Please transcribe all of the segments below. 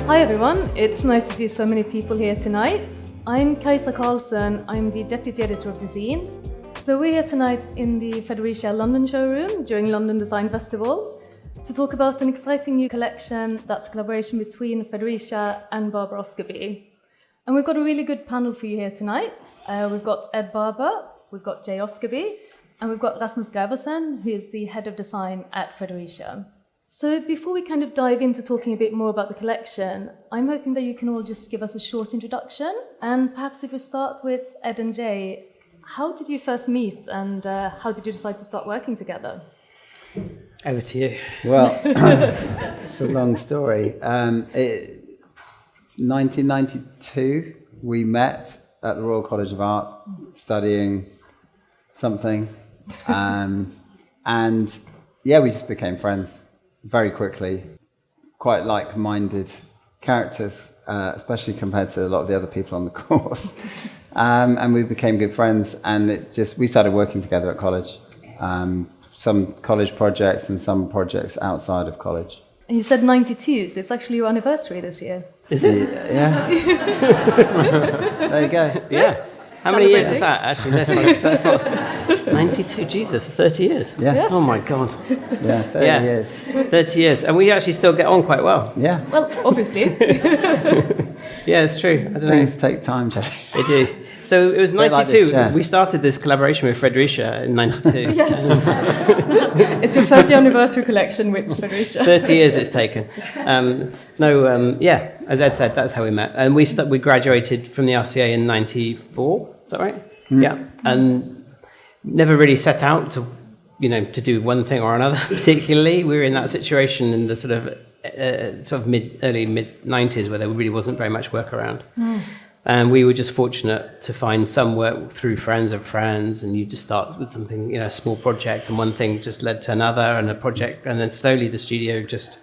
Hi everyone, it's nice to see so many people here tonight. I'm Cajsa Carlson, I'm the Deputy Editor of Dezeen. So we're here tonight in the Fredericia London showroom during London Design Festival to talk about an exciting new collection that's a collaboration between Fredericia and Barber Osgerby. And we've got a really good panel for you here tonight. We've got Ed Barber, we've got Jay Osgerby, and we've got Rasmus Graversen, who is the Head of Design at Fredericia. So before we kind of dive into talking a bit more about the collection, I'm hoping that you can all just give us a short introduction. And perhaps if we start with Ed and Jay, how did you first meet and how did you decide to start working together? Over to you. Well, it's a long story. 1992, we met at the Royal College of Art studying something. And yeah, we just became friends very quickly, quite like-minded characters, especially compared to a lot of the other people on the course. And we became good friends, and we started working together at college. Some college projects and some projects outside of college. And you said 92, so it's actually your anniversary this year. Is it? Yeah. There you go. Yeah. How many years is that? Actually, that's not 92. Jesus, 30 years. Yeah. Oh my God. Yeah, 30 years. 30 years. And we actually still get on quite well. Yeah. Well, obviously. Yeah, it's true. I don't Things take time, Jay. They do. So it was 92. Like this, yeah. We started this collaboration with Fredericia in 92. Yes. It's your 30th anniversary collection with Fredericia. 30 years it's taken. As Ed said, that's how we met. And we graduated from the RCA in 94. Is that right? Mm. Yeah. And never really set out to do one thing or another particularly. We were in that situation in the sort of early mid 90s where there really wasn't very much work around. Mm. And we were just fortunate to find some work through friends of friends, and you just start with something, a small project, and one thing just led to another and a project, and then slowly the studio just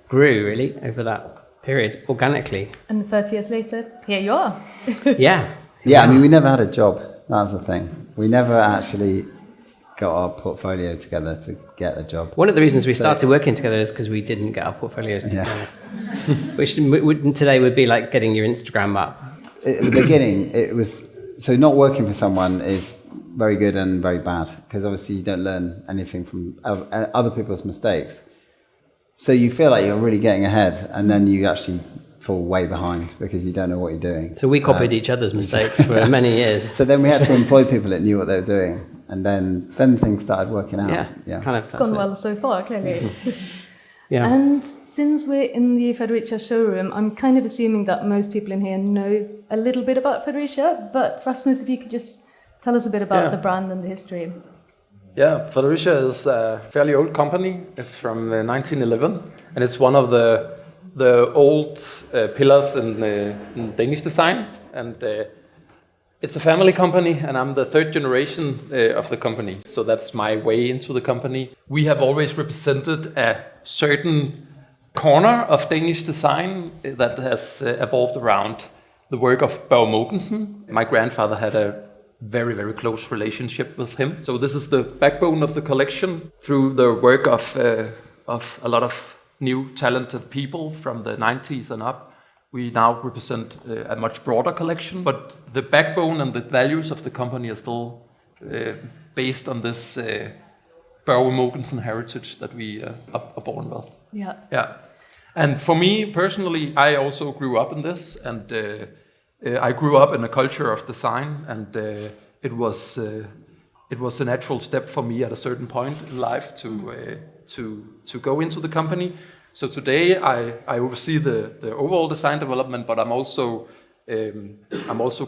grew really over that period organically. And 30 years later, here you are. Yeah. Yeah, I mean, we never had a job. That was the thing. We never actually got our portfolio together to get a job. One of the reasons we started working together is because we didn't get our portfolios together. Yeah. Which today would be like getting your Instagram up. At the beginning, it was... So not working for someone is very good and very bad, because obviously you don't learn anything from other people's mistakes. So you feel like you're really getting ahead, and then you actually fall way behind because you don't know what you're doing. So we copied each other's mistakes for many years. So then we had to employ people that knew what they were doing, and then things started working out. Yeah. Kind of gone well so far, clearly. Yeah. And since we're in the Fredericia showroom, I'm kind of assuming that most people in here know a little bit about Fredericia, but Rasmus, if you could just tell us a bit about the brand and the history. Yeah, Fredericia is a fairly old company. It's from 1911, and it's one of the old pillars in Danish design. And it's a family company, and I'm the third generation of the company. So that's my way into the company. We have always represented a certain corner of Danish design that has evolved around the work of Børge Mogensen. My grandfather had a very, very close relationship with him. So this is the backbone of the collection through the work of a lot of new talented people from the 90s and up. We now represent a much broader collection, but the backbone and the values of the company are still based on this Børge Mogensen heritage that we are born with. Yeah. Yeah. And for me personally, I also grew up in this, and I grew up in a culture of design, and it was a natural step for me at a certain point in life to go into the company. So today I oversee the overall design development, but I'm also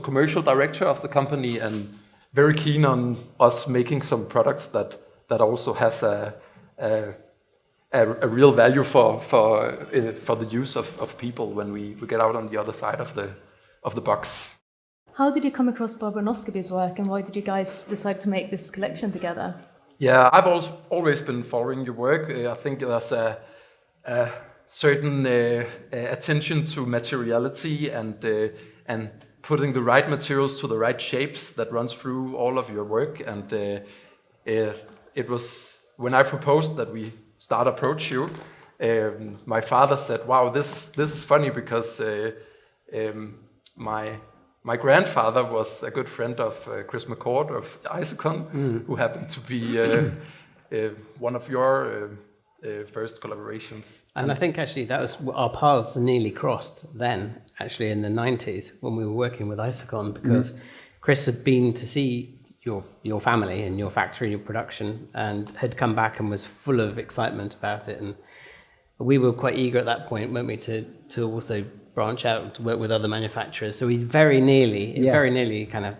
commercial director of the company, and very keen on us making some products that also has a real value for the use of people when we get out on the other side of the box. How did you come across Barber and Osgerby's work, and why did you guys decide to make this collection together? Yeah, I've always been following your work. I think there's a certain attention to materiality and putting the right materials to the right shapes that runs through all of your work. And it was when I proposed that we approach you, my father said, "Wow, this is funny because my grandfather was a good friend of Chris McCord of Isocon, who happened to be one of your first collaborations." And I think actually that was our paths nearly crossed then, actually in the 90s when we were working with Isocon, because Chris had been to see your family and your factory, your production, and had come back and was full of excitement about it. And we were quite eager at that point, weren't we, to also branch out to work with other manufacturers. So we very nearly kind of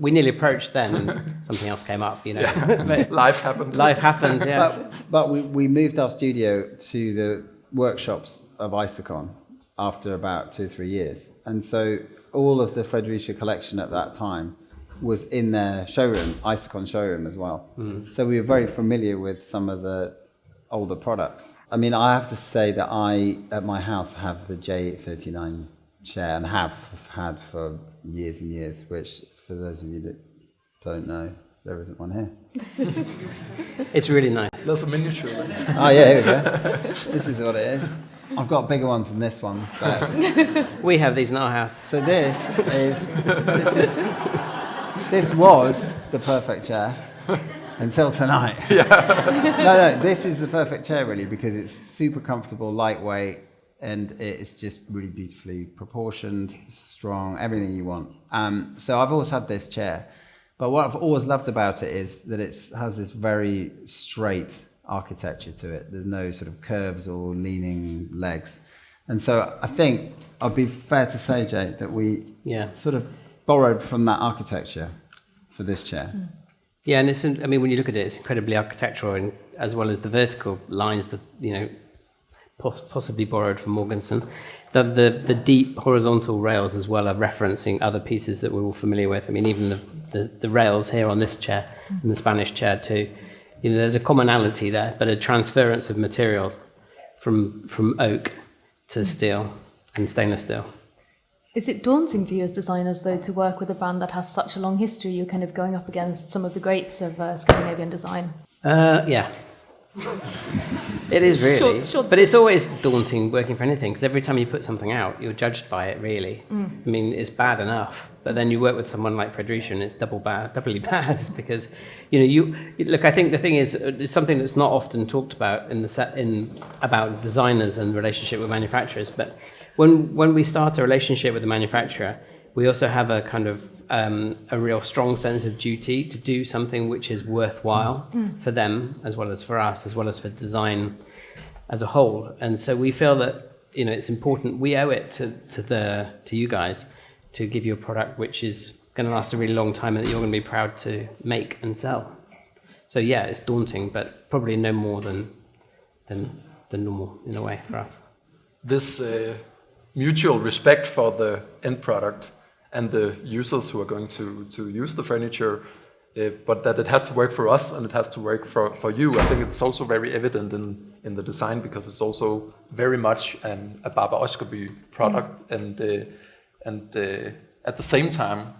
we nearly approached then, and something else came up, you know. But life happened. Life happened, yeah. But we moved our studio to the workshops of Isocon after about 2 or 3 years, and so all of the Fredericia collection at that time was in their showroom, Isocon showroom as well. So we were very familiar with some of the older products. I mean, I have to say that I, at my house, have the J39 chair and have had for years and years, which, for those of you that don't know, there isn't one here. It's really nice. There's a miniature. Oh yeah, here we go. This is what it is. I've got bigger ones than this one, but We have these in our house. so this was the perfect chair until tonight. No, this is the perfect chair really, because it's super comfortable, lightweight, and it's just really beautifully proportioned, strong, everything you want. So I've always had this chair, but what I've always loved about it is that it has this very straight architecture to it. There's no sort of curves or leaning legs. And so I think I'd be fair to say, Jay, that we sort of borrowed from that architecture for this chair. Yeah, and I mean, when you look at it, it's incredibly architectural, and as well as the vertical lines that, you know, possibly borrowed from Morganson. The deep horizontal rails as well are referencing other pieces that we're all familiar with. I mean, even the rails here on this chair and the Spanish chair too. You know, there's a commonality there, but a transference of materials from oak to steel and stainless steel. Is it daunting for you as designers, though, to work with a brand that has such a long history? You're kind of going up against some of the greats of Scandinavian design. Yeah. It is really. Short but it's always daunting working for anything, because every time you put something out, you're judged by it, really. I mean, it's bad enough, but then you work with someone like Fredericia and it's doubly bad, because, you know, look, I think the thing is, it's something that's not often talked about about designers and relationship with manufacturers, but when we start a relationship with a manufacturer, we also have a kind of a real strong sense of duty to do something which is worthwhile for them, as well as for us, as well as for design as a whole. And so we feel that, you know, it's important. We owe it to you guys to give you a product which is going to last a really long time and that you're going to be proud to make and sell. So yeah, it's daunting, but probably no more than normal in a way for us. This mutual respect for the end product and the users who are going to use the furniture, but that it has to work for us and it has to work for you. I think it's also very evident in the design, because it's also very much a Barber Osgerby product. And at the same time,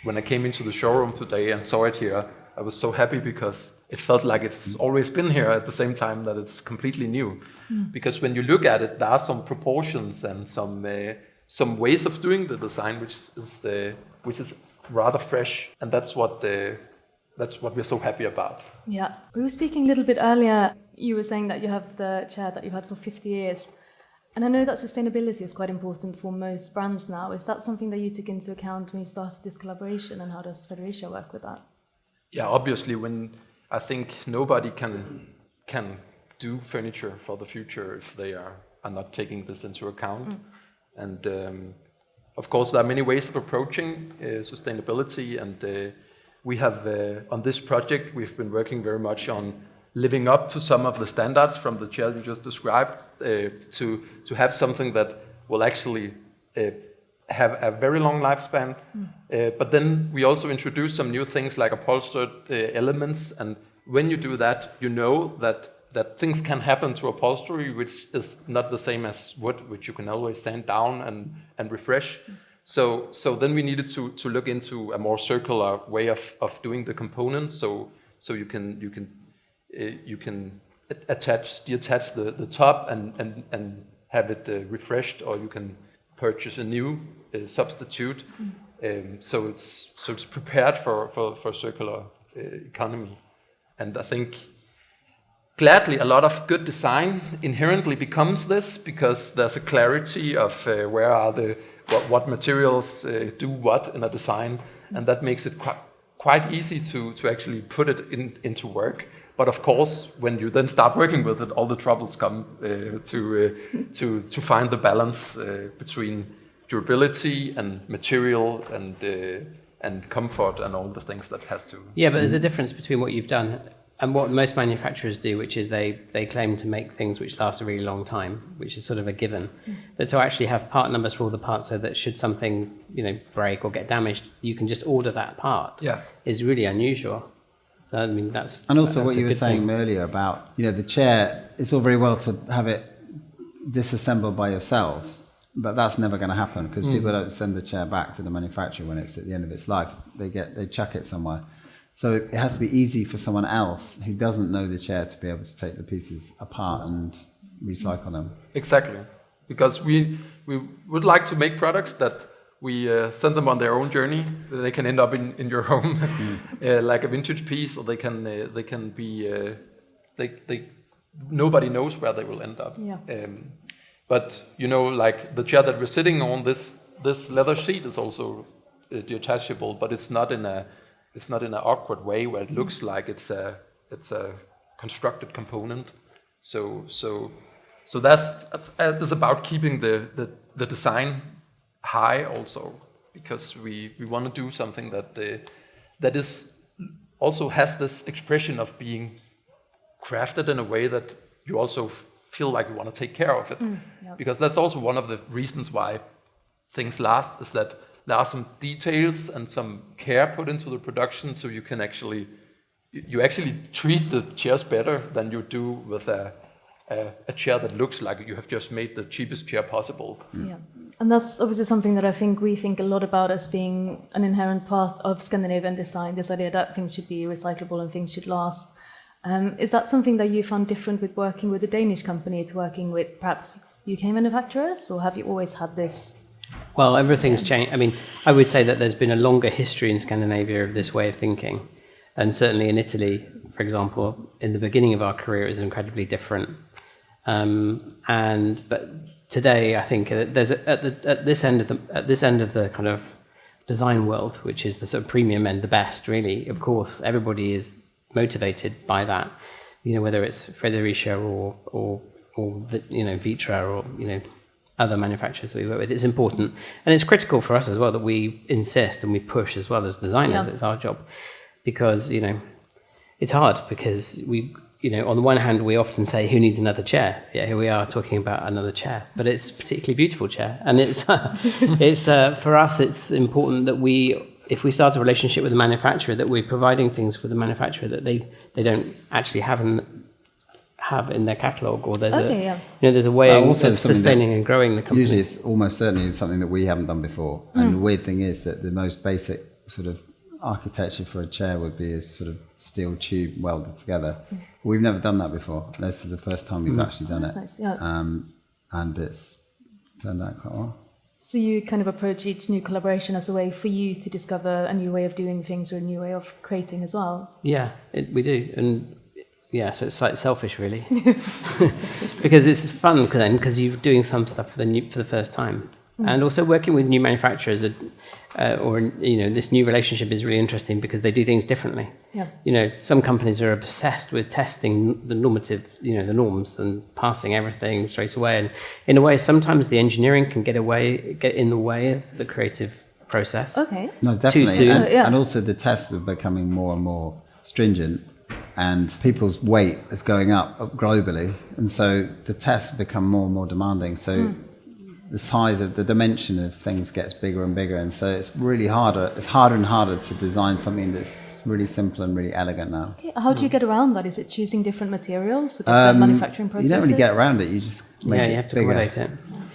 when I came into the showroom today and saw it here, I was so happy because it felt like it's always been here, at the same time that it's completely new. Because when you look at it, there are some proportions and some ways of doing the design which is rather fresh, and that's what we're so happy about. Yeah, we were speaking a little bit earlier. You were saying that you have the chair that you've had for 50 years, and I know that sustainability is quite important for most brands now. Is that something that you took into account when you started this collaboration, and how does Fredericia work with that? Yeah, obviously, when I think nobody can do furniture for the future if they are not taking this into account. And of course, there are many ways of approaching sustainability, and we have on this project we've been working very much on living up to some of the standards from the chair you just described, to have something that will actually have a very long lifespan. But then we also introduce some new things like upholstered elements, and when you do that, you know that things can happen to upholstery which is not the same as wood, which you can always sand down and refresh. So then we needed to look into a more circular way of doing the components, so you can detach the top and have it refreshed, or you can purchase a new substitute. So it's prepared for circular economy. And I think gladly a lot of good design inherently becomes this, because there's a clarity of where are what materials do what in a design, and that makes it quite easy to actually put it into work. But of course, when you then start working with it, all the troubles come to find the balance between durability and material and comfort and all the things that has to. Yeah, but there's a difference between what you've done and what most manufacturers do, which is they claim to make things which last a really long time, which is sort of a given. But to actually have part numbers for all the parts, so that should something break or get damaged, you can just order that part. Yeah, is really unusual. So I mean that's. And also that's what you were saying earlier about the chair. It's all very well to have it disassembled by yourselves, but that's never going to happen, because people don't send the chair back to the manufacturer when it's at the end of its life. They chuck it somewhere. So it has to be easy for someone else who doesn't know the chair to be able to take the pieces apart and recycle them. Exactly, because we would like to make products that we send them on their own journey. They can end up in your home like a vintage piece, or they can be nobody knows where they will end up. Yeah. But like the chair that we're sitting on, this leather seat is also detachable, but it's not in an awkward way where it looks like it's a constructed component. So that is about keeping the design high also, because we want to do something that is also has this expression of being crafted in a way that you also feel like you want to take care of it. Yep. Because that's also one of the reasons why things last, is that there are some details and some care put into the production, so you can actually treat the chairs better than you do with a chair that looks like you have just made the cheapest chair possible. Yeah, and that's obviously something that I think we think a lot about as being an inherent part of Scandinavian design, this idea that things should be recyclable and things should last. Is that something that you found different with working with a Danish company to working with perhaps UK manufacturers, or have you always had this? Well, everything's changed. I mean, I would say that there's been a longer history in Scandinavia of this way of thinking. And certainly in Italy, for example, in the beginning of our career, it was incredibly different. But today, I think there's at this end of the kind of design world, which is the sort of premium end, the best, really. Of course, everybody is motivated by that. Whether it's Fredericia or Vitra or other manufacturers we work with, it's important, and it's critical for us as well that we insist and we push as well as designers. Yeah. It's our job, because it's hard, because we on the one hand we often say, who needs another chair? Yeah, here we are talking about another chair, but it's a particularly beautiful chair, and it's for us it's important that if we start a relationship with a manufacturer, that we're providing things for the manufacturer that they don't actually have in their catalogue, or there's a way of sustaining and growing the company. Usually it's almost certainly something that we haven't done before. And the weird thing is that the most basic sort of architecture for a chair would be a sort of steel tube welded together. We've never done that before. This is the first time we've actually done it. Nice, yeah. And it's turned out quite well. So you kind of approach each new collaboration as a way for you to discover a new way of doing things, or a new way of creating as well? Yeah, we do. And yeah, so it's like selfish, really, because it's fun because you're doing some stuff for the first time, and also working with new manufacturers, this new relationship is really interesting because they do things differently. Yeah. Some companies are obsessed with testing the the norms and passing everything straight away, and in a way, sometimes the engineering can get in the way of the creative process. Okay. No, definitely, and also the tests are becoming more and more stringent. And people's weight is going up globally, and so the tests become more and more demanding. So the size of the dimension of things gets bigger and bigger, and so it's really harder. It's harder and harder to design something that's really simple and really elegant now. Okay. How do you get around that? Is it choosing different materials or different manufacturing processes? You don't really get around it. You just you have to accommodate it.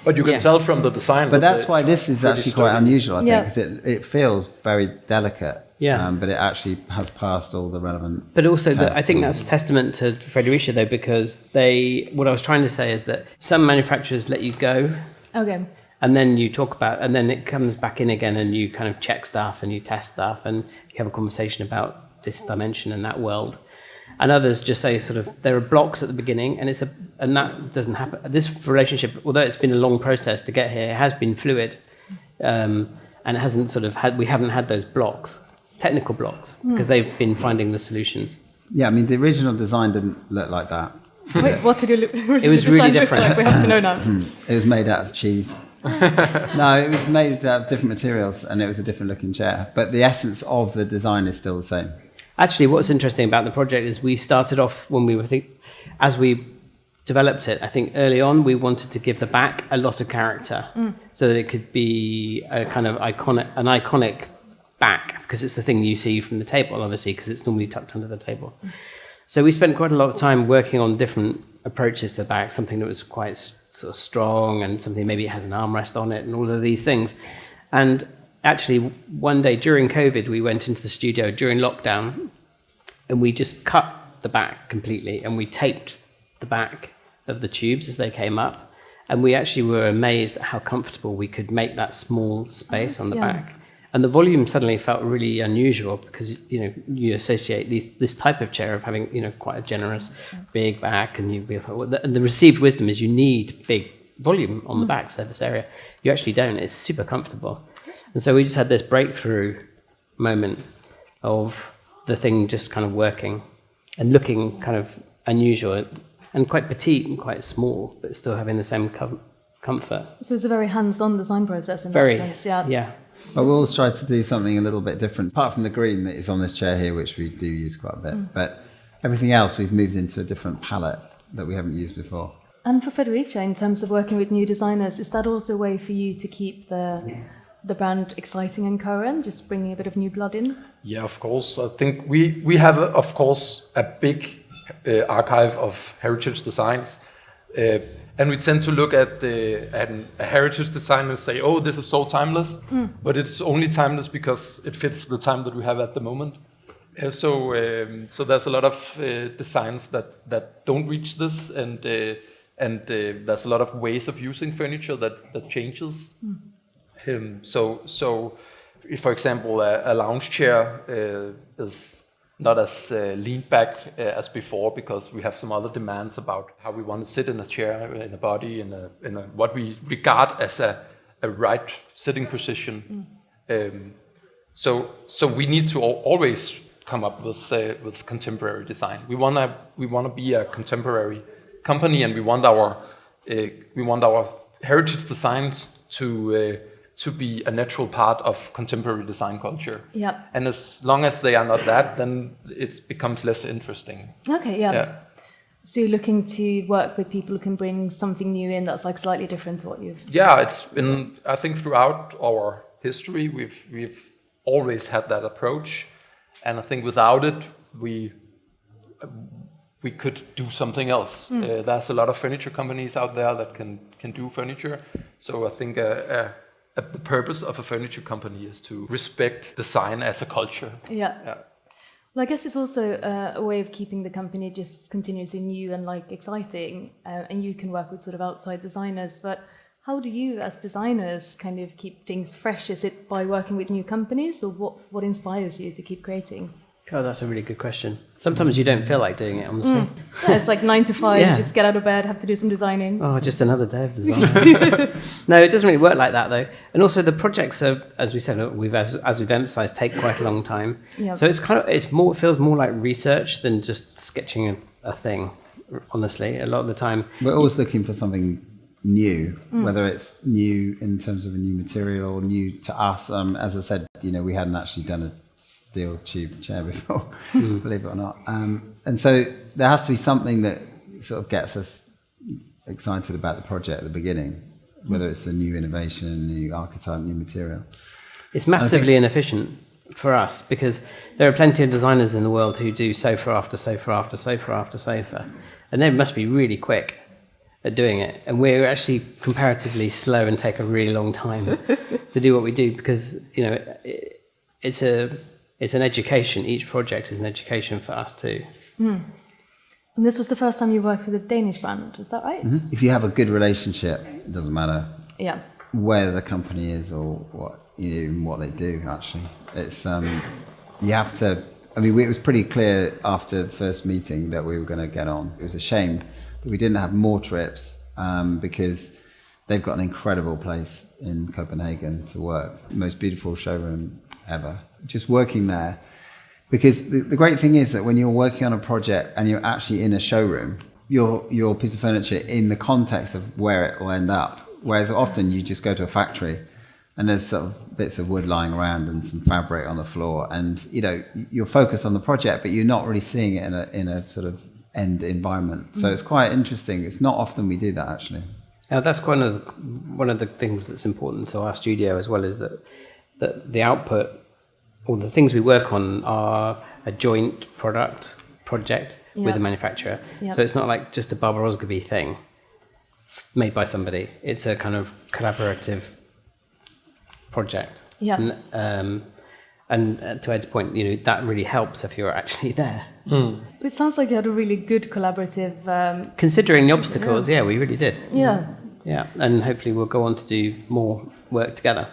But you can tell from the design. But that's why this is actually quite unusual, I think, because it feels very delicate. Yeah. But it actually has passed all the relevant. But also, I think and- that's a testament to Fredericia, though, because what I was trying to say is that some manufacturers let you go, Okay. and then you talk about, and then it comes back in again, and you kind of check stuff and you test stuff, and you have a conversation about this dimension and that world. And others just say sort of there are blocks at the beginning, and that doesn't happen. This relationship, although it's been a long process to get here, it has been fluid, and it hasn't we haven't had those blocks. Technical blocks, because they've been finding the solutions. Yeah, I mean, the original design didn't look like that. Wait, what did It was really different. Like? We have to know now. It was made out of cheese. No, it was made out of different materials, and it was a different looking chair. But the essence of the design is still the same. Actually, what's interesting about the project is we started off when as we developed it, I think early on we wanted to give the back a lot of character, so that it could be a kind of iconic back, because it's the thing you see from the table, obviously, because it's normally tucked under the table. So we spent quite a lot of time working on different approaches to the back, something that was quite sort of strong, and something maybe it has an armrest on it, and all of these things. And actually, one day during COVID, we went into the studio during lockdown, and we just cut the back completely, and we taped the back of the tubes as they came up, and we actually were amazed at how comfortable we could make that small space on the back. And the volume suddenly felt really unusual, because you associate this type of chair of having quite a generous big back, and and the received wisdom is you need big volume on the back surface area. You actually don't. It's super comfortable, and so we just had this breakthrough moment of the thing just kind of working and looking kind of unusual and quite petite and quite small, but still having the same comfort. So it's a very hands-on design process in Very, that sense. yeah. But we always try to do something a little bit different, apart from the green that is on this chair here, which we do use quite a bit. But everything else, we've moved into a different palette that we haven't used before. And for Fredericia, in terms of working with new designers, is that also a way for you to keep the brand exciting and current, just bringing a bit of new blood in? Yeah, of course. I think we have, of course, a big archive of heritage designs. And we tend to look at a heritage design and say, oh, this is so timeless. But it's only timeless because it fits the time that we have at the moment. So there's a lot of designs that don't reach this, and there's a lot of ways of using furniture that changes. So if, for example, a lounge chair is not as leaned back as before, because we have some other demands about how we want to sit in a chair, in a body, in a what we regard as a right sitting position. So we need to always come up with contemporary design. We wanna be a contemporary company, and we want our heritage designs to be a natural part of contemporary design culture. Yeah. And as long as they are not that, then it becomes less interesting. Okay, yeah. So you're looking to work with people who can bring something new in that's like slightly different to what you've... Yeah, it's been, I think throughout our history, we've always had that approach. And I think without it, we could do something else. There's a lot of furniture companies out there that can do furniture. So I think the purpose of a furniture company is to respect design as a culture. Yeah. Well, I guess it's also a way of keeping the company just continuously new and like exciting, and you can work with sort of outside designers. But how do you, as designers, kind of keep things fresh? Is it by working with new companies, or what inspires you to keep creating? God, that's a really good question. Sometimes you don't feel like doing it, honestly. Yeah, it's like 9 to 5, Yeah. You just get out of bed, have to do some designing. Oh, just another day of design. No, it doesn't really work like that, though. And also, the projects are, as we said, as we've emphasised, take quite a long time. Yeah. So it feels more like research than just sketching a thing. Honestly, a lot of the time, We're always looking for something new, whether it's new in terms of a new material, new to us. As I said, we hadn't actually done a steel tube chair before, believe it or not. And so there has to be something that sort of gets us excited about the project at the beginning, whether it's a new innovation, a new archetype, new material. it's massively inefficient for us, because there are plenty of designers in the world who do sofa after sofa after sofa after sofa, and they must be really quick at doing it, and we're actually comparatively slow and take a really long time to do what we do, because it's it's an education. Each project is an education for us too. And this was the first time you worked with a Danish brand, is that right? Mm-hmm. If you have a good relationship, it doesn't matter Yeah. where the company is or what they do. Actually, it's you have to. I mean, it was pretty clear after the first meeting that we were going to get on. It was a shame that we didn't have more trips because they've got an incredible place in Copenhagen to work. Most beautiful showroom ever. Just working there. Because the great thing is that when you're working on a project and you're actually in a showroom, your piece of furniture in the context of where it will end up. Whereas often you just go to a factory and there's sort of bits of wood lying around and some fabric on the floor, and you're focused on the project, but you're not really seeing it in a sort of end environment. So it's quite interesting. It's not often we do that actually. Now that's one of the things that's important to our studio as well, is that the output, all the things we work on, are a joint project with the manufacturer. Yep. So it's not like just a Barber Osgerby thing made by somebody. It's a kind of collaborative project. Yeah. And to Ed's point, that really helps if you're actually there. It sounds like you had a really good collaborative... Considering the obstacles, yeah, we really did. Yeah. Yeah, and hopefully we'll go on to do more work together.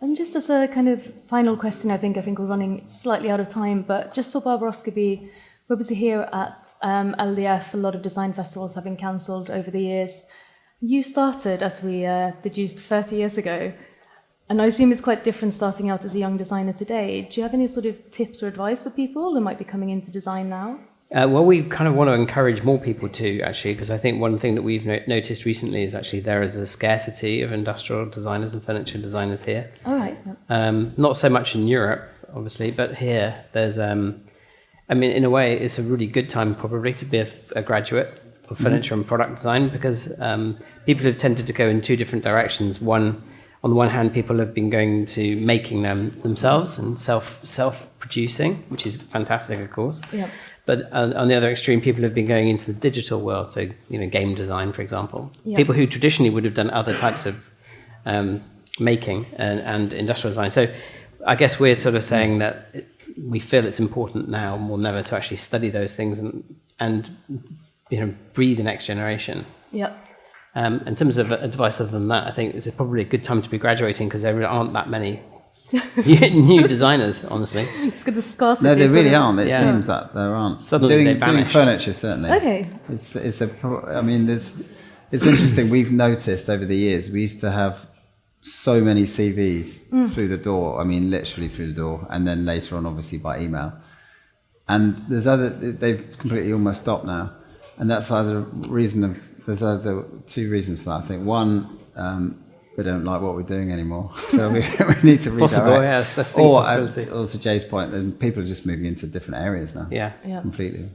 And just as a kind of final question, I think we're running slightly out of time, but just for Barber Osgerby, we're obviously here at LDF. A lot of design festivals have been cancelled over the years. You started, as we deduced, 30 years ago, and I assume it's quite different starting out as a young designer today. Do you have any sort of tips or advice for people who might be coming into design now? Well, we kind of want to encourage more people to, actually, because I think one thing that we've noticed recently is actually there is a scarcity of industrial designers and furniture designers here. All right. Not so much in Europe, obviously, but here there's, in a way, it's a really good time probably to be a graduate of furniture and product design, because people have tended to go in two different directions. On the one hand, people have been going to making them themselves and self-producing, which is fantastic, of course. Yeah. But on the other extreme, people have been going into the digital world, so game design, for example. Yeah. People who traditionally would have done other types of making and industrial design. So I guess we're sort of saying that we feel it's important now more than ever to actually study those things and breed the next generation. Yeah. In terms of advice other than that, I think it's probably a good time to be graduating, because there aren't that many new designers, honestly. It's got the scarcity. No, there really aren't. It seems that there aren't. Suddenly they doing vanished. furniture, certainly. Okay. It's interesting. We've noticed over the years, we used to have so many CVs through the door. Literally through the door, and then later on, obviously by email. And they've completely almost stopped now, and that's there's other two reasons for that. I think one, they don't like what we're doing anymore, so we need to redirect. Possible, yes, that's the possibility. Or to Jay's point, then people are just moving into different areas now. Yeah. Completely.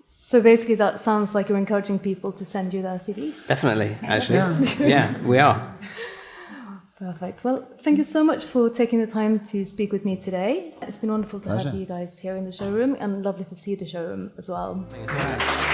So basically, that sounds like you're encouraging people to send you their CVs. Definitely, actually. Yeah, we are. Perfect. Well, thank you so much for taking the time to speak with me today. It's been wonderful to have you guys here in the showroom, and lovely to see the showroom as well. Thank you.